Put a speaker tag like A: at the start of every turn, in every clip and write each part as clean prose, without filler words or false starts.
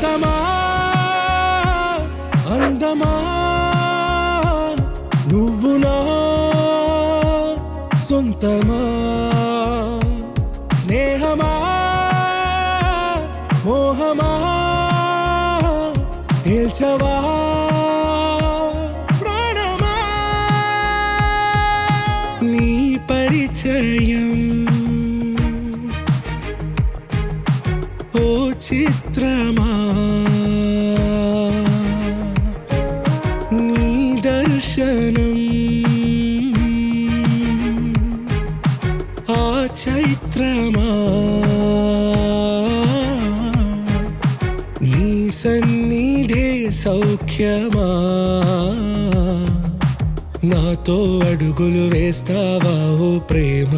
A: అందమా అందమా నువ్వు నా సొంతమా స్నేహమా మోహమా తేల్చవా ప్రాణమా నీ పరిచయం ఓ చిత్రమా నీ దర్శనం ఆ చైత్రమా నీ సన్నిధే సౌఖ్యమా నాతో అడుగులు వేస్తావా ఓ ప్రేమ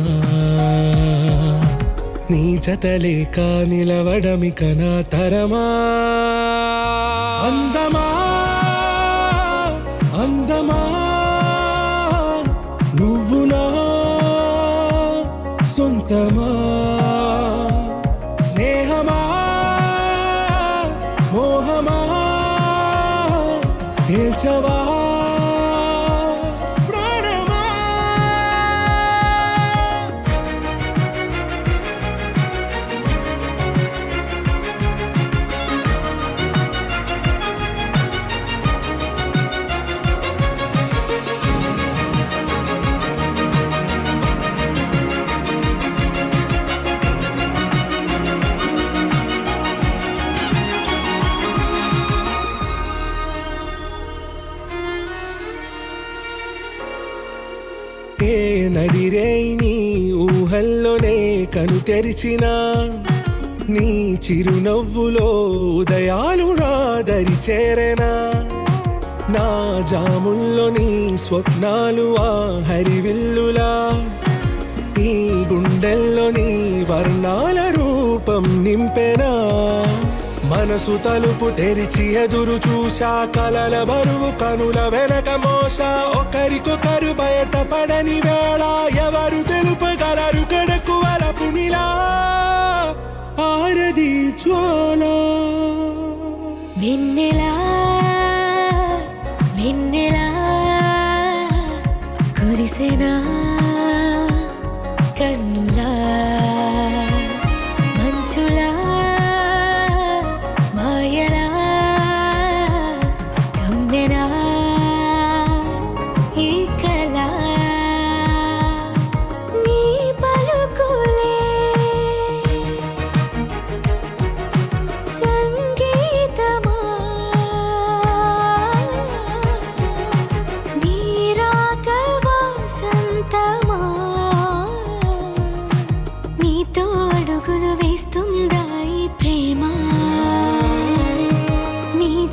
A: నీ జతలేక నిలవడమిక నా తరమా అందమా అందమా నువ్వు నా సొంతమా స్నేహమా మోహమా తేల్చవా ఏ నడిరే నీ ఊహల్లోనే కను తెరిచిన నీ చిరునవ్వులో ఉదయాలు నా దరి చేరెనా నా జాముల్లో నీ స్వప్నాలు ఆ హరివిల్లులా ఈ గుండెల్లో నీ వర్ణాల రూపం నింపెనా మనసు తలుపు తెరిచి ఎదురు చూసా కలల బరువు కనుల వెనక మోసా ఒకరికొకరు బయట పడని వేళ ఎవరు తెలుపగలరు గడకు వలపునిలా ఆరది జ్వాల
B: వెన్నెలా వెన్నెలా కురిసెనా కన్నులా మంచులా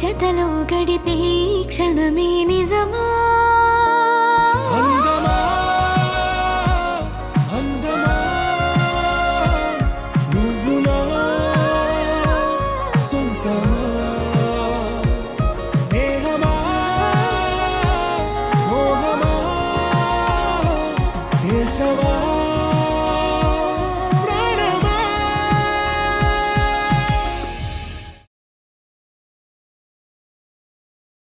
B: జతలో గడిపే క్షణమే నిజమా